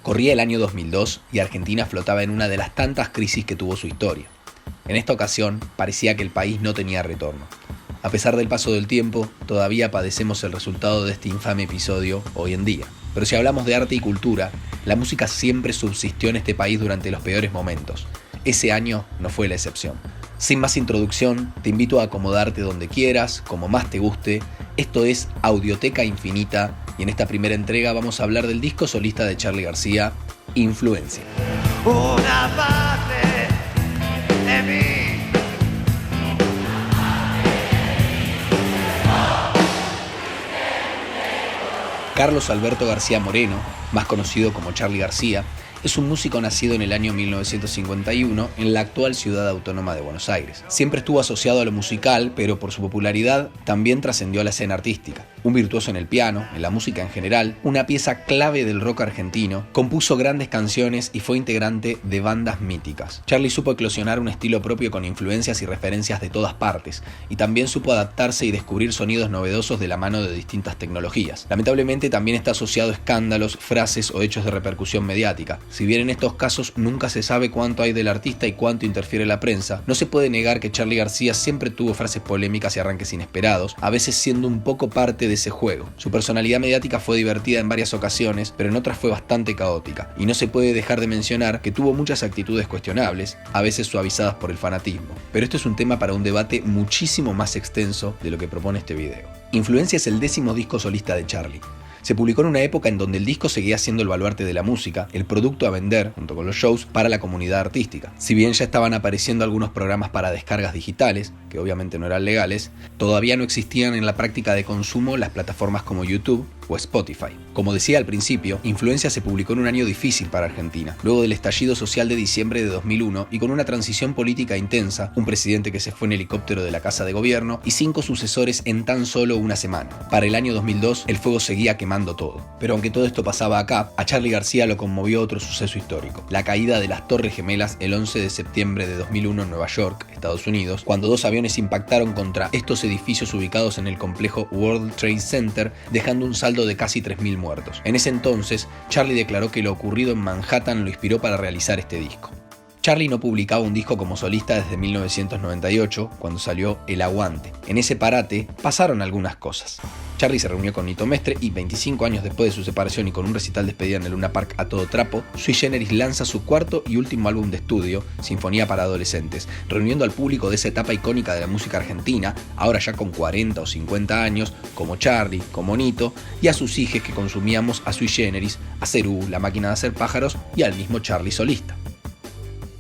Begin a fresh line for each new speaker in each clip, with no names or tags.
Corría el año 2002 y Argentina flotaba en una de las tantas crisis que tuvo su historia. En esta ocasión, parecía que el país no tenía retorno. A pesar del paso del tiempo, todavía padecemos el resultado de este infame episodio hoy en día. Pero si hablamos de arte y cultura, la música siempre subsistió en este país durante los peores momentos. Ese año no fue la excepción. Sin más introducción, te invito a acomodarte donde quieras, como más te guste. Esto es Audioteca Infinita y en esta primera entrega vamos a hablar del disco solista de Charly García, Influencia.
Una parte de mí.
Carlos Alberto García Moreno, más conocido como Charly García, es un músico nacido en el año 1951 en la actual ciudad autónoma de Buenos Aires. Siempre estuvo asociado a lo musical, pero por su popularidad también trascendió a la escena artística. Un virtuoso en el piano, en la música en general, una pieza clave del rock argentino, compuso grandes canciones y fue integrante de bandas míticas. Charly supo eclosionar un estilo propio con influencias y referencias de todas partes, y también supo adaptarse y descubrir sonidos novedosos de la mano de distintas tecnologías. Lamentablemente también está asociado a escándalos, frases o hechos de repercusión mediática. Si bien en estos casos nunca se sabe cuánto hay del artista y cuánto interfiere la prensa, no se puede negar que Charly García siempre tuvo frases polémicas y arranques inesperados, a veces siendo un poco parte de ese juego. Su personalidad mediática fue divertida en varias ocasiones, pero en otras fue bastante caótica, y no se puede dejar de mencionar que tuvo muchas actitudes cuestionables, a veces suavizadas por el fanatismo. Pero esto es un tema para un debate muchísimo más extenso de lo que propone este video. Influencia es el 10º disco solista de Charly. Se publicó en una época en donde el disco seguía siendo el baluarte de la música, el producto a vender, junto con los shows, para la comunidad artística. Si bien ya estaban apareciendo algunos programas para descargas digitales, que obviamente no eran legales, todavía no existían en la práctica de consumo las plataformas como YouTube o Spotify. Como decía al principio, Influencia se publicó en un año difícil para Argentina, luego del estallido social de diciembre de 2001 y con una transición política intensa, un presidente que se fue en helicóptero de la Casa de Gobierno y 5 sucesores en tan solo una semana. Para el año 2002, el fuego seguía quemando todo. Pero aunque todo esto pasaba acá, a Charly García lo conmovió otro suceso histórico: la caída de las Torres Gemelas el 11 de septiembre de 2001 en Nueva York, Estados Unidos, cuando 2 aviones impactaron contra estos edificios ubicados en el complejo World Trade Center, dejando un saldo de casi 3.000 muertos. En ese entonces, Charly declaró que lo ocurrido en Manhattan lo inspiró para realizar este disco. Charly no publicaba un disco como solista desde 1998, cuando salió El Aguante. En ese parate pasaron algunas cosas. Charly se reunió con Nito Mestre y 25 años después de su separación y con un recital despedida en el Luna Park a todo trapo, Sui Generis lanza su cuarto y último álbum de estudio, Sinfonía para Adolescentes, reuniendo al público de esa etapa icónica de la música argentina, ahora ya con 40 o 50 años, como Charly, como Nito, y a sus hijes que consumíamos a Sui Generis, a Cerú, La Máquina de Hacer Pájaros y al mismo Charly solista.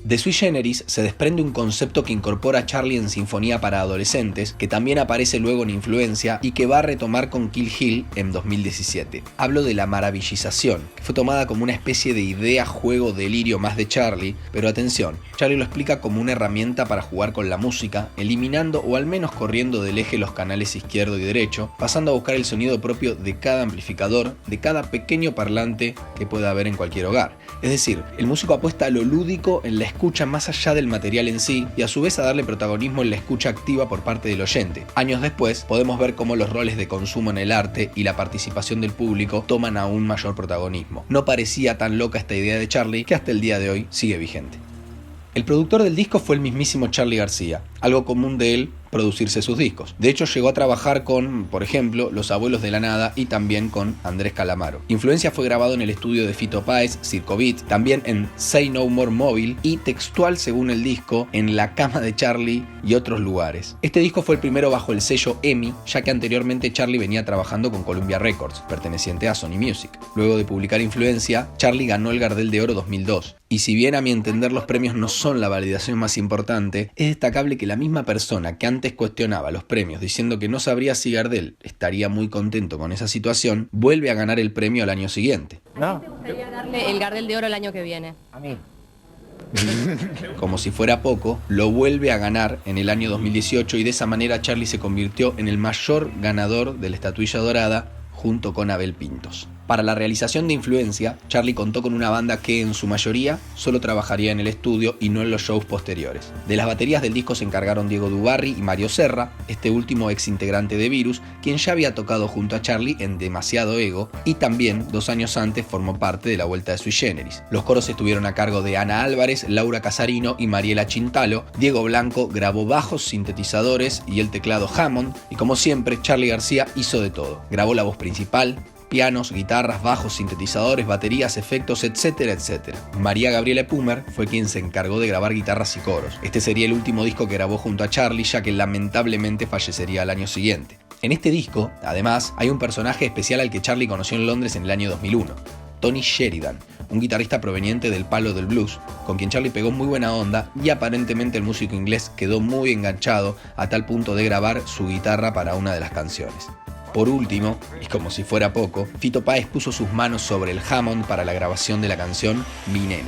De Sui Generis se desprende un concepto que incorpora a Charly en Sinfonía para Adolescentes, que también aparece luego en Influencia y que va a retomar con Kill Hill en 2017. Hablo de la maravillización, que fue tomada como una especie de idea, juego, delirio más de Charly, pero atención, Charly lo explica como una herramienta para jugar con la música, eliminando o al menos corriendo del eje los canales izquierdo y derecho, pasando a buscar el sonido propio de cada amplificador, de cada pequeño parlante que pueda haber en cualquier hogar. Es decir, el músico apuesta a lo lúdico en la escucha más allá del material en sí y a su vez a darle protagonismo en la escucha activa por parte del oyente. Años después podemos ver cómo los roles de consumo en el arte y la participación del público toman aún mayor protagonismo. No parecía tan loca esta idea de Charly, que hasta el día de hoy sigue vigente. El productor del disco fue el mismísimo Charly García, algo común de él producirse sus discos. De hecho, llegó a trabajar con, por ejemplo, Los Abuelos de la Nada y también con Andrés Calamaro. Influencia fue grabado en el estudio de Fito Páez, Circo Beat, también en Say No More Móvil y textual, según el disco, en la cama de Charly y otros lugares. Este disco fue el primero bajo el sello EMI, ya que anteriormente Charly venía trabajando con Columbia Records, perteneciente a Sony Music. Luego de publicar Influencia, Charly ganó el Gardel de Oro 2002. Y si bien a mi entender los premios no son la validación más importante, es destacable que la misma persona que antes cuestionaba los premios diciendo que no sabría si Gardel estaría muy contento con esa situación, vuelve a ganar el premio al año siguiente.
¿No? ¿Me gustaría darle el Gardel de Oro el año que viene?
A mí.
Como si fuera poco, lo vuelve a ganar en el año 2018 y de esa manera Charly se convirtió en el mayor ganador de la estatuilla dorada junto con Abel Pintos. Para la realización de Influencia, Charlie contó con una banda que en su mayoría solo trabajaría en el estudio y no en los shows posteriores. De las baterías del disco se encargaron Diego Dubarry y Mario Serra, este último ex integrante de Virus, quien ya había tocado junto a Charlie en Demasiado Ego y también 2 años antes formó parte de la vuelta de Sui Generis. Los coros estuvieron a cargo de Ana Álvarez, Laura Casarino y Mariela Chintalo. Diego Blanco grabó bajos, sintetizadores y el teclado Hammond, y como siempre Charly García hizo de todo. Grabó la voz principal, pianos, guitarras, bajos, sintetizadores, baterías, efectos, etcétera, etcétera. María Gabriela Pumer fue quien se encargó de grabar guitarras y coros. Este sería el último disco que grabó junto a Charlie, ya que lamentablemente fallecería al año siguiente. En este disco, además, hay un personaje especial al que Charlie conoció en Londres en el año 2001, Tony Sheridan, un guitarrista proveniente del palo del blues, con quien Charlie pegó muy buena onda y aparentemente el músico inglés quedó muy enganchado a tal punto de grabar su guitarra para una de las canciones. Por último, y como si fuera poco, Fito Páez puso sus manos sobre el Hammond para la grabación de la canción Mi Nena.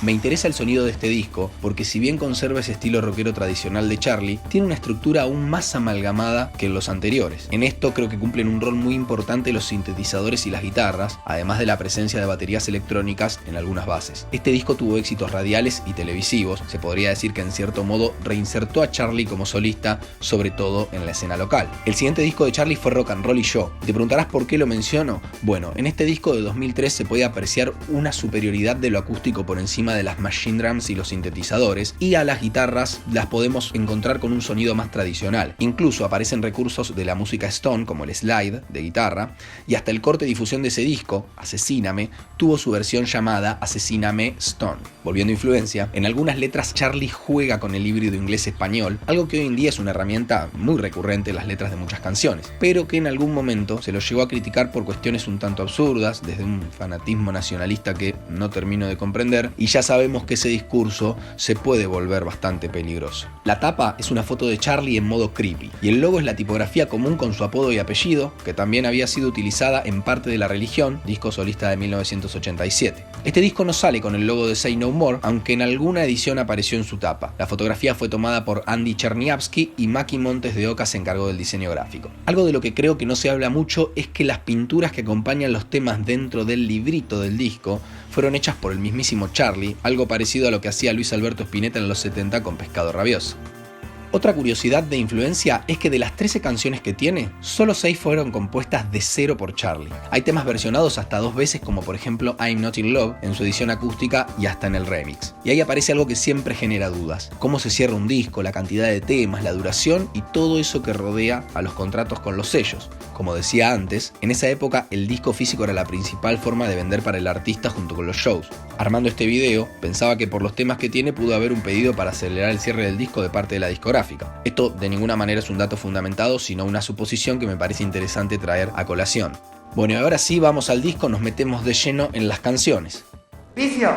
Me interesa el sonido de este disco porque si bien conserva ese estilo rockero tradicional de Charlie, tiene una estructura aún más amalgamada que en los anteriores. En esto creo que cumplen un rol muy importante los sintetizadores y las guitarras, además de la presencia de baterías electrónicas en algunas bases. Este disco tuvo éxitos radiales y televisivos, se podría decir que en cierto modo reinsertó a Charlie como solista, sobre todo en la escena local. El siguiente disco de Charlie fue Rock and Roll y Yo. ¿Te preguntarás por qué lo menciono? Bueno, en este disco de 2003 se puede apreciar una superioridad de lo acústico por encima de las machine drums y los sintetizadores, y a las guitarras las podemos encontrar con un sonido más tradicional. Incluso aparecen recursos de la música Stone como el slide de guitarra, y hasta el corte difusión de ese disco, Asesíname, tuvo su versión llamada Asesíname Stone. Volviendo a Influencia, en algunas letras Charlie juega con el híbrido inglés-español, algo que hoy en día es una herramienta muy recurrente en las letras de muchas canciones, pero que en algún momento se lo llegó a criticar por cuestiones un tanto absurdas, desde un fanatismo nacionalista que no termino de comprender, y ya sabemos que ese discurso se puede volver bastante peligroso. La tapa es una foto de Charlie en modo creepy, y el logo es la tipografía común con su apodo y apellido, que también había sido utilizada en Parte de la Religión, disco solista de 1987. Este disco no sale con el logo de Say No More, aunque en alguna edición apareció en su tapa. La fotografía fue tomada por Andy Cherniavsky y Maki Montes de Oca se encargó del diseño gráfico. Algo de lo que creo que no se habla mucho es que las pinturas que acompañan los temas dentro del librito del disco fueron hechas por el mismísimo Charlie, algo parecido a lo que hacía Luis Alberto Spinetta en los 70 con Pescado Rabioso. Otra curiosidad de Influencia es que de las 13 canciones que tiene, solo 6 fueron compuestas de cero por Charlie. Hay temas versionados hasta 2 veces, como por ejemplo I'm Not In Love en su edición acústica y hasta en el remix. Y ahí aparece algo que siempre genera dudas: cómo se cierra un disco, la cantidad de temas, la duración y todo eso que rodea a los contratos con los sellos. Como decía antes, en esa época el disco físico era la principal forma de vender para el artista junto con los shows. Armando este video, pensaba que por los temas que tiene pudo haber un pedido para acelerar el cierre del disco de parte de la discográfica. Esto de ninguna manera es un dato fundamentado, sino una suposición que me parece interesante traer a colación. Bueno, y ahora sí, vamos al disco, nos metemos de lleno en las canciones.
Vicio.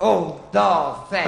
1, 2, 3.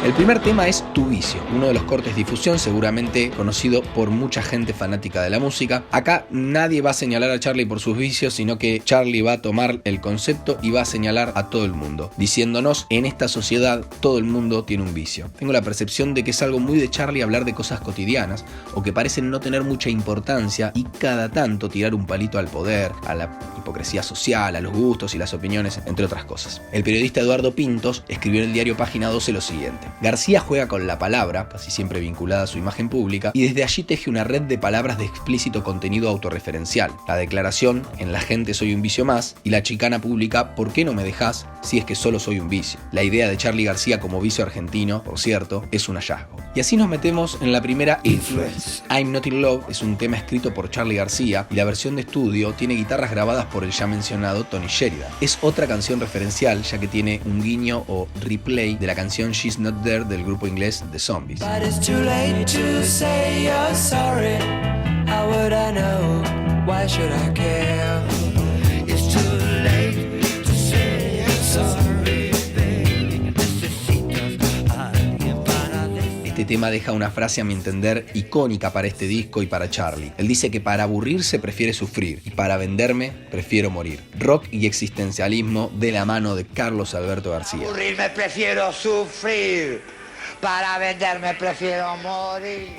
El primer tema es Tu Vicio, uno de los cortes difusión seguramente conocido por mucha gente fanática de la música. Acá nadie va a señalar a Charlie por sus vicios, sino que Charlie va a tomar el concepto y va a señalar a todo el mundo, diciéndonos: en esta sociedad todo el mundo tiene un vicio. Tengo la percepción de que es algo muy de Charlie hablar de cosas cotidianas o que parecen no tener mucha importancia y cada tanto tirar un palito al poder, a la hipocresía social, a los gustos y las opiniones, entre otras cosas. El periodista Eduardo Pintos escribió en el diario Página 12 lo siguiente: García juega con la palabra, casi siempre vinculada a su imagen pública, y desde allí teje una red de palabras de explícito contenido autorreferencial. La declaración, en la gente soy un vicio más, y la chicana pública, ¿por qué no me dejás si es que solo soy un vicio? La idea de Charly García como vicio argentino, por cierto, es un hallazgo. Y así nos metemos en la primera Influence. I'm Not In Love es un tema escrito por Charly García y la versión de estudio tiene guitarras grabadas por el ya mencionado Tony Sheridan. Es otra canción referencial, ya que tiene un guiño o replay de la canción She's Not There del grupo inglés The Zombies.
But it's too late to say you're sorry. How would I know? Why should I care?
It's too late to say I'm sorry, baby. Necesitas a alguien para decir.
Este tema deja una frase, a mi entender, icónica para este disco y para Charlie. Él dice que para aburrirse prefiere sufrir y para venderme prefiero morir. Rock y existencialismo de la mano de Carlos Alberto García.
Aburrirme prefiero sufrir. Para venderme prefiero morir.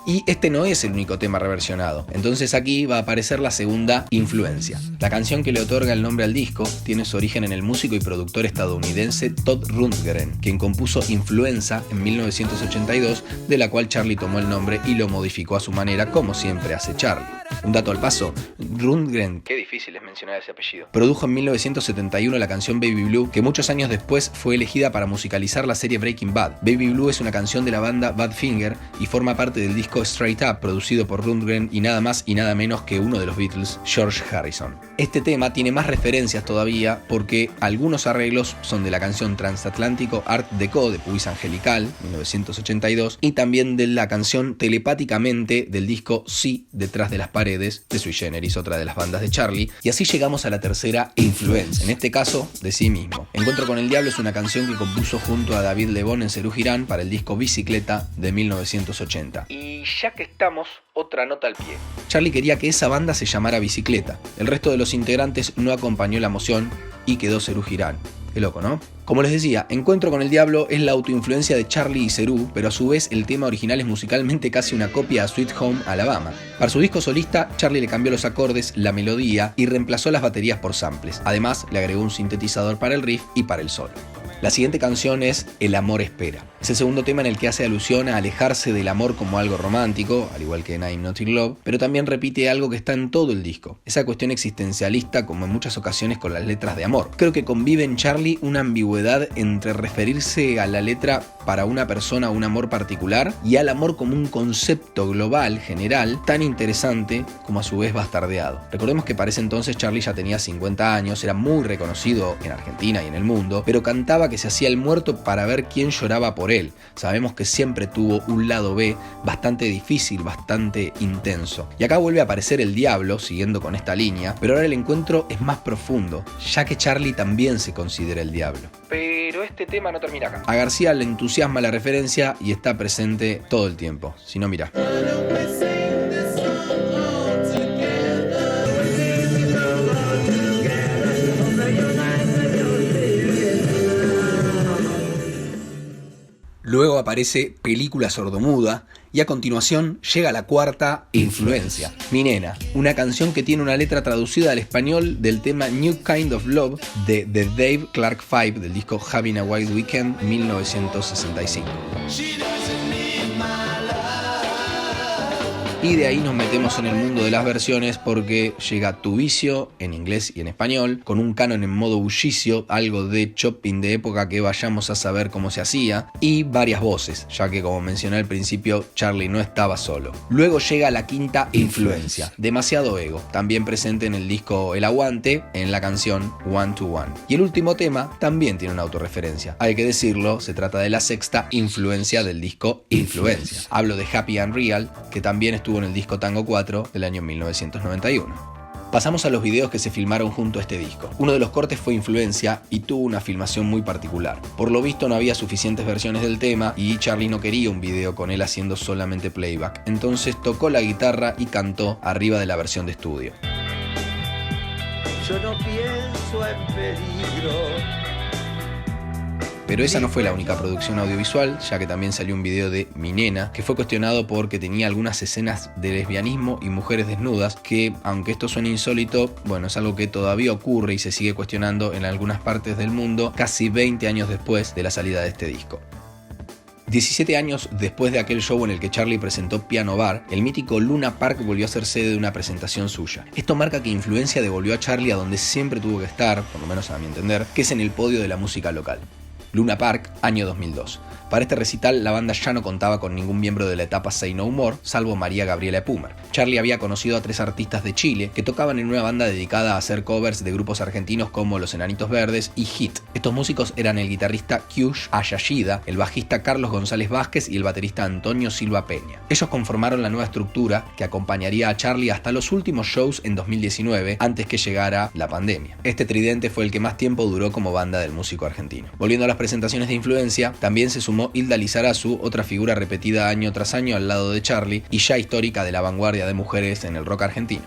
Y este no es el único tema reversionado, entonces aquí va a aparecer la segunda influencia. La canción que le otorga el nombre al disco tiene su origen en el músico y productor estadounidense Todd Rundgren, quien compuso Influenza en 1982, de la cual Charlie tomó el nombre y lo modificó a su manera, como siempre hace Charlie. Un dato al paso, Rundgren, qué difícil es mencionar ese apellido, produjo en 1971 la canción Baby Blue, que muchos años después fue elegida para musicalizar la serie Breaking Bad. Baby Blue es una canción de la banda Badfinger y forma parte del disco Straight Up, producido por Rundgren y nada más y nada menos que uno de los Beatles, George Harrison. Este tema tiene más referencias todavía porque algunos arreglos son de la canción Transatlántico Art Deco de Puis Angelical, 1982, y también de la canción Telepáticamente del disco Sí, Detrás de las Paredes, de Sui Generis, otra de las bandas de Charlie, y así llegamos a la tercera influencia, en este caso de sí mismo. Encuentro con el Diablo es una canción que compuso junto a David Lebón en Serú Girán para el disco Bicicleta de 1980. Y ya que estamos, otra nota al pie. Charlie quería que esa banda se llamara Bicicleta. El resto de los integrantes no acompañó la moción y quedó Serú Girán. Qué loco, ¿no? Como les decía, Encuentro con el Diablo es la autoinfluencia de Charlie y Serú, pero a su vez el tema original es musicalmente casi una copia a Sweet Home Alabama. Para su disco solista, Charlie le cambió los acordes, la melodía y reemplazó las baterías por samples. Además, le agregó un sintetizador para el riff y para el solo. La siguiente canción es El amor espera. Es el segundo tema en el que hace alusión a alejarse del amor como algo romántico, al igual que en I'm Not in Love, pero también repite algo que está en todo el disco, esa cuestión existencialista como en muchas ocasiones con las letras de amor. Creo que convive en Charlie una ambigüedad entre referirse a la letra para una persona o un amor particular y al amor como un concepto global, general, tan interesante como a su vez bastardeado. Recordemos que para ese entonces Charlie ya tenía 50 años, era muy reconocido en Argentina y en el mundo, pero cantaba que se hacía el muerto para ver quién lloraba por él. Sabemos que siempre tuvo un lado B bastante difícil, bastante intenso. Y acá vuelve a aparecer el Diablo, siguiendo con esta línea, pero ahora el encuentro es más profundo, ya que Charlie también se considera el Diablo. Pero este tema no termina acá. A García le entusiasma la referencia y está presente todo el tiempo. Si no, mirá. Luego aparece Película sordomuda y a continuación llega la cuarta influencia, Mi Nena, una canción que tiene una letra traducida al español del tema New Kind of Love de The Dave Clark 5 del disco Having a Wild Weekend 1965. Y de ahí nos metemos en el mundo de las versiones porque llega Tu Vicio en inglés y en español, con un canon en modo bullicio, algo de chopping de época que vayamos a saber cómo se hacía, y varias voces, ya que como mencioné al principio, Charlie no estaba solo. Luego llega la quinta influencia, Demasiado Ego, también presente en el disco El Aguante, en la canción One to One. Y el último tema también tiene una autorreferencia. Hay que decirlo, se trata de la sexta influencia del disco Influencia. Hablo de Happy and Real, que también estuvo en el disco Tango 4 del año 1991. Pasamos a los videos que se filmaron junto a este disco. Uno de los cortes fue Influencia y tuvo una filmación muy particular. Por lo visto no había suficientes versiones del tema y Charlie no quería un video con él haciendo solamente playback. Entonces tocó la guitarra y cantó arriba de la versión de estudio.
Yo no pienso en peligro.
Pero esa no fue la única producción audiovisual, ya que también salió un video de Mi Nena, que fue cuestionado porque tenía algunas escenas de lesbianismo y mujeres desnudas, que, aunque esto suene insólito, bueno, es algo que todavía ocurre y se sigue cuestionando en algunas partes del mundo, casi 20 años después de la salida de este disco. 17 años después de aquel show en el que Charlie presentó Piano Bar, el mítico Luna Park volvió a ser sede de una presentación suya. Esto marca que Influencia devolvió a Charlie a donde siempre tuvo que estar, por lo menos a mi entender, que es en el podio de la música local. Luna Park, año 2002. Para este recital, la banda ya no contaba con ningún miembro de la etapa Say No More, salvo María Gabriela Epumer. Charlie había conocido a 3 artistas de Chile que tocaban en una banda dedicada a hacer covers de grupos argentinos como Los Enanitos Verdes y Hit. Estos músicos eran el guitarrista Kyush Ayashida, el bajista Carlos González Vázquez y el baterista Antonio Silva Peña. Ellos conformaron la nueva estructura que acompañaría a Charlie hasta los últimos shows en 2019, antes que llegara la pandemia. Este tridente fue el que más tiempo duró como banda del músico argentino. Volviendo a las presentaciones de Influencia, también se sumó Hilda Lizarazu, otra figura repetida año tras año al lado de Charlie y ya histórica de la vanguardia de mujeres en el rock argentino.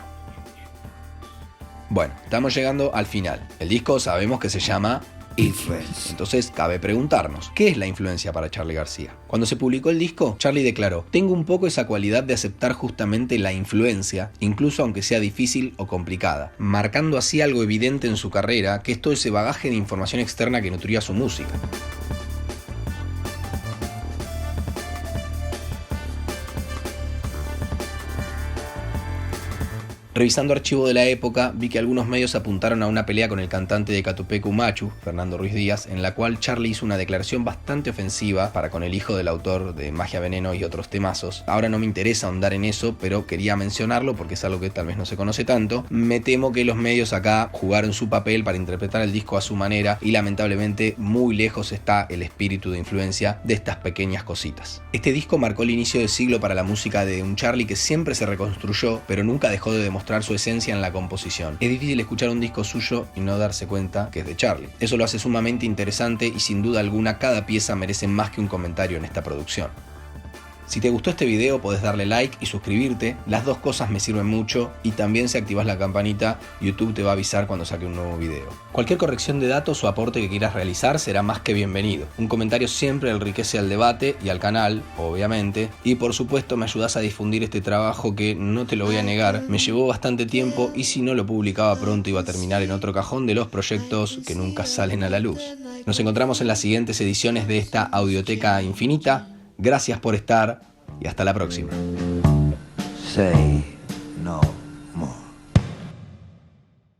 Bueno, estamos llegando al final. El disco sabemos que se llama
influence.
Entonces cabe preguntarnos, ¿qué es la influencia para Charly García? Cuando se publicó el disco, Charly declaró: tengo un poco esa cualidad de aceptar justamente la influencia, incluso aunque sea difícil o complicada, marcando así algo evidente en su carrera, que es todo ese bagaje de información externa que nutría su música. Revisando archivo de la época, vi que algunos medios apuntaron a una pelea con el cantante de Catupecu Machu, Fernando Ruiz Díaz, en la cual Charly hizo una declaración bastante ofensiva para con el hijo del autor de Magia Veneno y otros temazos. Ahora no me interesa ahondar en eso, pero quería mencionarlo porque es algo que tal vez no se conoce tanto. Me temo que los medios acá jugaron su papel para interpretar el disco a su manera y lamentablemente muy lejos está el espíritu de influencia de estas pequeñas cositas. Este disco marcó el inicio del siglo para la música de un Charly que siempre se reconstruyó, pero nunca dejó de demostrar su esencia en la composición. Es difícil escuchar un disco suyo y no darse cuenta que es de Charly. Eso lo hace sumamente interesante y sin duda alguna cada pieza merece más que un comentario en esta producción. Si te gustó este video podés darle like y suscribirte, las dos cosas me sirven mucho, y también si activas la campanita, YouTube te va a avisar cuando saque un nuevo video. Cualquier corrección de datos o aporte que quieras realizar será más que bienvenido. Un comentario siempre enriquece al debate y al canal, obviamente, y por supuesto me ayudas a difundir este trabajo que, no te lo voy a negar, me llevó bastante tiempo y si no lo publicaba pronto iba a terminar en otro cajón de los proyectos que nunca salen a la luz. Nos encontramos en las siguientes ediciones de esta audioteca infinita. Gracias por estar y hasta la próxima.
Say no.